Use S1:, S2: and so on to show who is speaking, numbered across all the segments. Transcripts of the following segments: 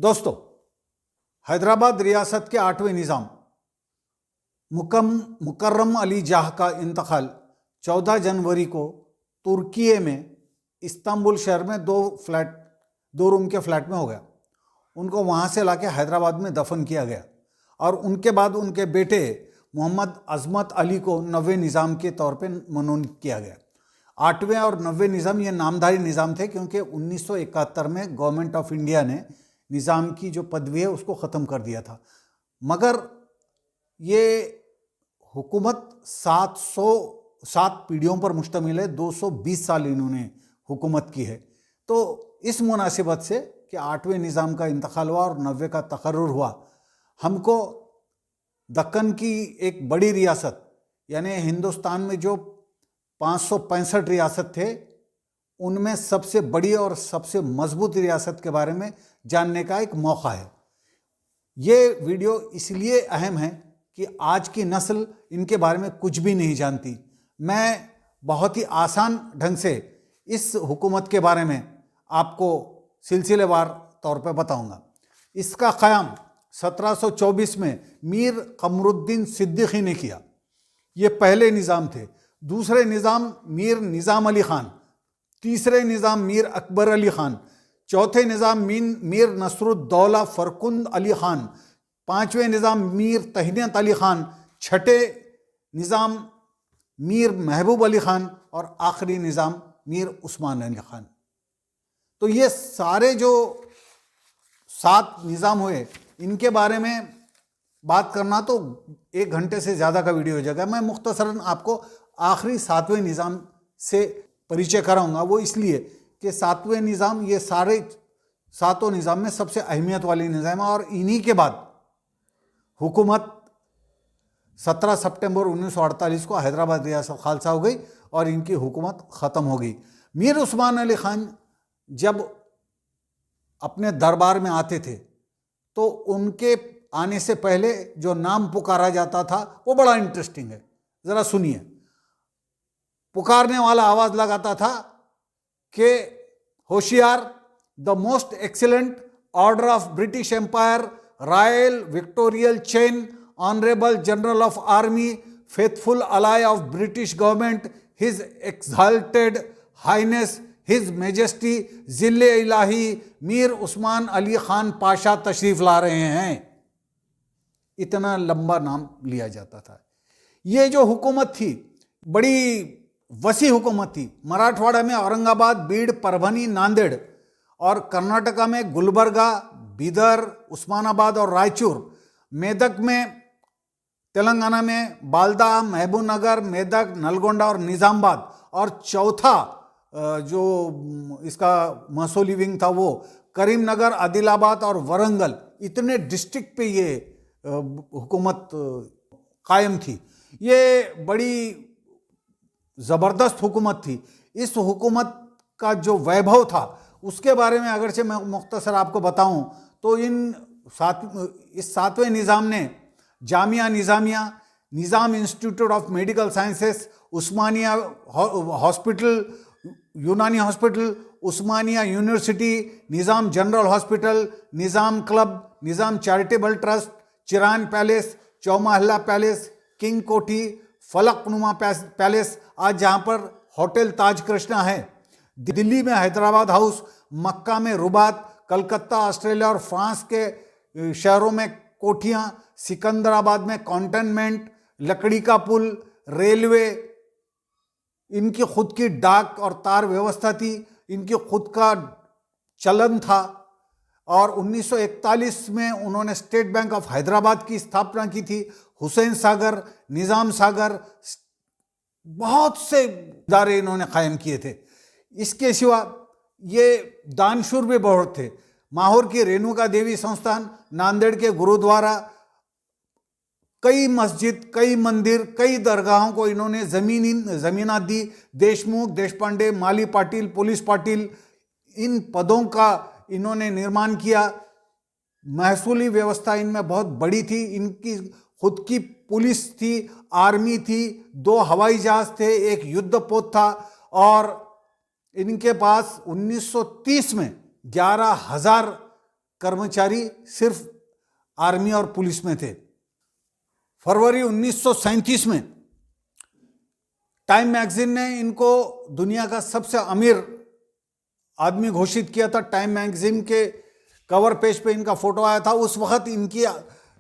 S1: दोस्तों, हैदराबाद रियासत के 8वें निज़ाम मुकर्रम अली जाह का इंतकाल 14 जनवरी को तुर्की में इस्तांबुल शहर में दो रूम के फ्लैट में हो गया। उनको वहाँ से लाके हैदराबाद में दफन किया गया और उनके बाद उनके बेटे मोहम्मद अजमत अली को 9वें निज़ाम के तौर पे मनोनीत किया गया। 8वें और 9वें निज़ाम ये नामधारी निज़ाम थे क्योंकि 1971 में गवर्नमेंट ऑफ इंडिया ने निज़ाम की जो पदवी है उसको ख़त्म कर दिया था। मगर ये हुकूमत 707 पीढ़ियों पर मुश्तमिल है, 220 साल इन्होंने हुकूमत की है। तो इस मुनासिबत से कि 8वें निज़ाम का इंतकाल हुआ और 9वें का तकर्रुर हुआ, हमको दक्कन की एक बड़ी रियासत यानी हिंदुस्तान में जो 565 रियासत थे उनमें सबसे बड़ी और सबसे मजबूत रियासत के बारे में जानने का एक मौका है। ये वीडियो इसलिए अहम है कि आज की नस्ल इनके बारे में कुछ भी नहीं जानती। मैं बहुत ही आसान ढंग से इस हुकूमत के बारे में आपको सिलसिलेवार तौर पर बताऊंगा। इसका क़याम 1724 में मीर कमरुद्दीन सिद्दीकी ने किया। ये पहले निज़ाम थे। दूसरे निज़ाम मीर निज़ाम अली ख़ान, तीसरे निज़ाम मीर अकबर अली ख़ान, चौथे निज़ाम मीर नसरुद्दौला फरकुंद अली ख़ान, पाँचवें निज़ाम मीर तहनीत अली ख़ान, छठे निज़ाम मीर महबूब अली ख़ान और आखिरी निज़ाम मीर उस्मान अली ख़ान। तो ये सारे जो 7 निज़ाम हुए इनके बारे में बात करना तो 1 घंटे से ज़्यादा का वीडियो हो जाएगा। मैं मुख्तसरन आपको आखिरी 7वें निज़ाम से परिचय कराऊंगा। वो इसलिए कि 7वें निज़ाम ये सारे 7 निज़ाम में सबसे अहमियत वाली निज़ाम है और इन्हीं के बाद हुकूमत 17 सितंबर 1948 को हैदराबाद रियासत खालसा हो गई और इनकी हुकूमत ख़त्म हो गई। मीर उस्मान अली ख़ान जब अपने दरबार में आते थे तो उनके आने से पहले जो नाम पुकारा जाता था वो बड़ा इंटरेस्टिंग है, ज़रा सुनिए। पुकारने वाला आवाज़ लगाता था कि होशियार, the most excellent order of British empire, royal Victorian chain, honourable general of army, faithful ally of British government, his exalted highness his majesty जिले इलाही मीर उस्मान अली ख़ान पाशा तशरीफ़ ला रहे हैं। इतना लंबा नाम लिया जाता था। ये जो हुकूमत थी बड़ी वसी हुकूमत थी। मराठवाड़ा में औरंगाबाद, बीड़, परभनी, नांदेड़ और कर्नाटका में गुलबर्गा, बीदर, उस्मानाबाद और रायचूर, मेदक में, तेलंगाना में बालदा, महबूबनगर, मेदक, नलगोंडा और निज़ामाबाद, और चौथा जो इसका महसूली विंग था वो करीमनगर, आदिलाबाद और वरंगल। इतने डिस्ट्रिक्ट पे ये हुकूमत कायम थी। ये बड़ी ज़बरदस्त हुकूमत थी। इस हुकूमत का जो वैभव था उसके बारे में अगरचे मैं मुख्तसर आपको बताऊं तो इस 7वें निज़ाम ने Jamia Nizamia, Nizam institute of medical sciences, Osmania hospital, Unani hospital, Osmania university, Nizam general hospital, Nizam club, Nizam charitable trust, Chiran palace, Chowmahalla palace, king Kothi, Falaknuma palace, आज जहाँ पर होटल ताज कृष्णा है, दिल्ली में हैदराबाद हाउस, मक्का में रुबात, कलकत्ता, ऑस्ट्रेलिया और फ्रांस के शहरों में कोठियाँ, सिकंदराबाद में कॉन्टेनमेंट, लकड़ी का पुल, रेलवे, इनकी खुद की डाक और तार व्यवस्था थी, इनकी खुद का चलन था। और 1941 में उन्होंने स्टेट बैंक ऑफ हैदराबाद की स्थापना की थी। हुसैन सागर, निज़ाम सागर, बहुत से इदारे इन्होंने कायम किए थे। इसके सिवा ये दानशूर भी बहुत थे। माहौर की रेणुका देवी संस्थान, नांदेड़ के गुरुद्वारा, कई मस्जिद, कई मंदिर, कई दरगाहों को इन्होंने ज़मीनात दी। देशमुख, देशपांडे, माली पाटिल, पुलिस पाटिल, इन पदों का इन्होंने निर्माण किया। महसूली व्यवस्था इनमें बहुत बड़ी थी। इनकी खुद की पुलिस थी, आर्मी थी, 2 हवाई जहाज थे, एक युद्धपोत था और इनके पास 1930 में 11,000 कर्मचारी सिर्फ आर्मी और पुलिस में थे। फरवरी 1937 में टाइम मैगजीन ने इनको दुनिया का सबसे अमीर आदमी घोषित किया था। टाइम मैगजीन के कवर पेज पे इनका फोटो आया था। उस वक्त इनकी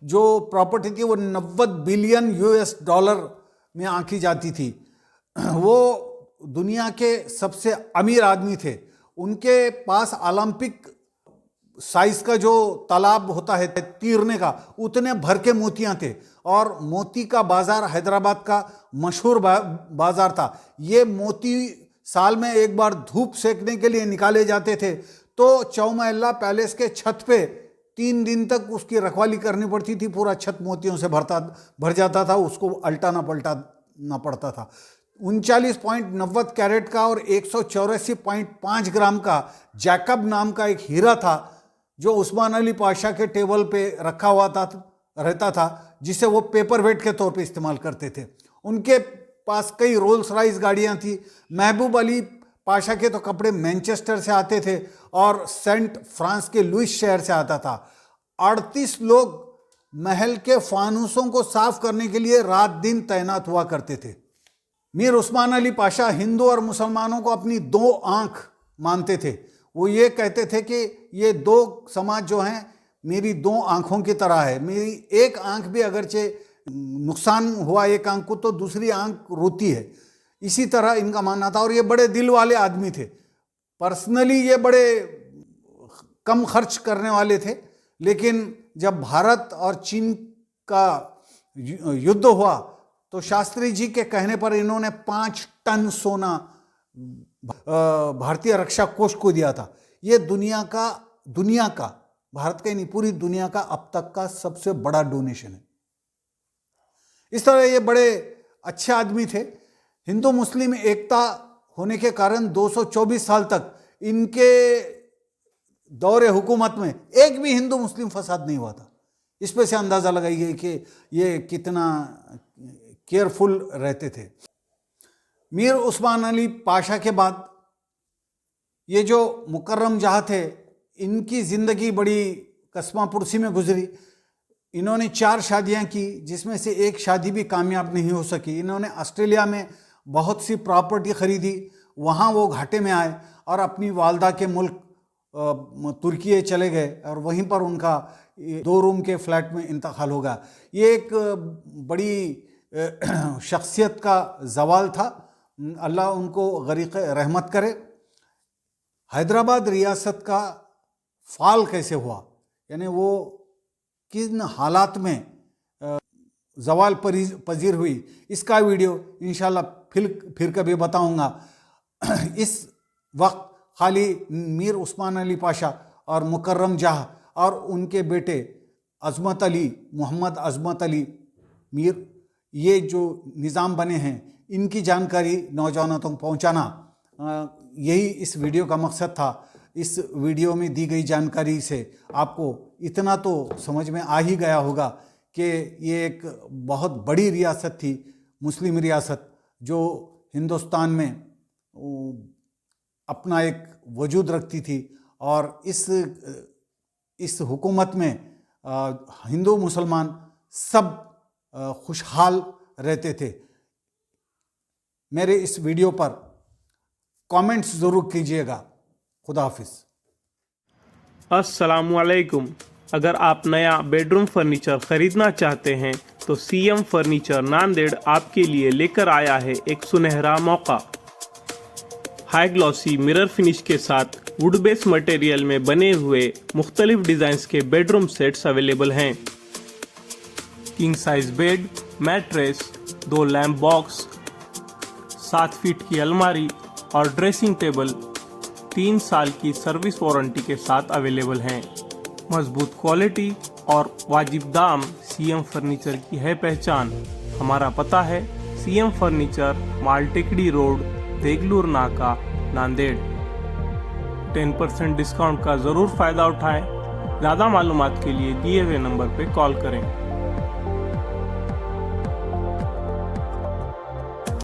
S1: जो प्रॉपर्टी थी वो 90 बिलियन US डॉलर में आंकी जाती थी। वो दुनिया के सबसे अमीर आदमी थे। उनके पास ओलंपिक साइज का जो तालाब होता है तीरने का, उतने भर के मोतियां थे। और मोती का बाजार हैदराबाद का मशहूर बाजार था। ये मोती साल में एक बार धूप सेकने के लिए निकाले जाते थे, तो चौमहला पैलेस के छत पे 3 दिन तक उसकी रखवाली करनी पड़ती थी। पूरा छत मोतियों से भर जाता था, उसको अल्टाना पलटाना पड़ता था। 39.90 कैरेट का और 184.5 ग्राम का जैकब नाम का एक हीरा था, जो उस्मान अली पाशा के टेबल पे रखा हुआ रहता था, जिसे वो पेपर वेट के तौर पे इस्तेमाल करते थे। उनके पास कई रोल्स रॉयस गाड़ियां थी। महबूब अली पाशा के तो कपड़े मैनचेस्टर से आते थे और सेंट फ्रांस के लुइस शहर से आता था। 38 लोग महल के फानूसों को साफ करने के लिए रात दिन तैनात हुआ करते थे। मीर उस्मान अली पाशा हिंदू और मुसलमानों को अपनी 2 आंख मानते थे। वो ये कहते थे कि ये 2 समाज जो हैं मेरी 2 आंखों की तरह है। मेरी एक आंख भी अगरचे नुकसान हुआ एक आंख को, तो दूसरी आंख रोती है। इसी तरह इनका मानना था। और ये बड़े दिल वाले आदमी थे। पर्सनली ये बड़े कम खर्च करने वाले थे। लेकिन जब भारत और चीन का युद्ध हुआ तो शास्त्री जी के कहने पर इन्होंने 5 टन सोना भारतीय रक्षा कोष को दिया था। ये दुनिया का भारत का ही नहीं पूरी दुनिया का अब तक का सबसे बड़ा डोनेशन है। इस तरह ये बड़े अच्छे आदमी थे। हिंदू मुस्लिम एकता होने के कारण 224 साल तक इनके दौरे हुकूमत में एक भी हिंदू मुस्लिम फसाद नहीं हुआ था। इस पे से अंदाजा लगाइए कि ये कितना केयरफुल रहते थे। मीर उस्मान अली पाशा के बाद ये जो मुकर्रम जहाँ थे, इनकी ज़िंदगी बड़ी कस्मा पुरसी में गुजरी। इन्होंने 4 शादियां की, जिसमें से एक शादी भी कामयाब नहीं हो सकी। इन्होंने ऑस्ट्रेलिया में बहुत सी प्रॉपर्टी खरीदी, वहाँ वो घाटे में आए और अपनी वालदा के मुल्क तुर्की चले गए और वहीं पर उनका 2 रूम के फ्लैट में इंतकाल हो गया। ये एक बड़ी शख्सियत का जवाल था। अल्लाह उनको गरीक़ रहमत करे। हैदराबाद रियासत का फाल कैसे हुआ, यानी वो किन हालात में जवाल पजीर हुई, इसका वीडियो इंशाल्लाह फिर कभी बताऊंगा। इस वक्त खाली मीर उस्मान अली पाशा और मुकर्रम जहाँ और उनके बेटे अज़मत अली, मोहम्मद अज़मत अली मीर, ये जो निज़ाम बने हैं, इनकी जानकारी नौजवानों तक पहुँचाना, यही इस वीडियो का मकसद था। इस वीडियो में दी गई जानकारी से आपको इतना तो समझ में आ ही गया होगा कि ये एक बहुत बड़ी रियासत थी, मुस्लिम रियासत, जो हिंदुस्तान में अपना एक वजूद रखती थी। और इस हुकूमत में हिंदू मुसलमान सब खुशहाल रहते थे। मेरे इस वीडियो पर कमेंट्स ज़रूर कीजिएगा। खुदा हाफिज़।
S2: अस्सलामुअलैकुम। अगर आप नया बेडरूम फर्नीचर खरीदना चाहते हैं तो सीएम फर्नीचर नांदेड़ आपके लिए लेकर आया है एक सुनहरा मौका। हाई ग्लॉसी मिरर फिनिश के साथ वुड बेस मटेरियल में बने हुए मुख्तलिफ डिज़ाइंस के बेडरूम सेट्स अवेलेबल हैं। King size bed, mattress, 2 lamp box, 7 feet की अलमारी और ड्रेसिंग टेबल 3 साल की सर्विस वारंटी के साथ अवेलेबल हैं। मजबूत क्वालिटी और वाजिब दाम सीएम फर्नीचर की है पहचान। हमारा पता है सीएम फर्नीचर, मालटेकड़ी रोड, देगलूर नाका, नांदेड़। 10% डिस्काउंट का ज़रूर फ़ायदा उठाएं। ज़्यादा मालूमात के लिए दिए हुए नंबर पर कॉल करें।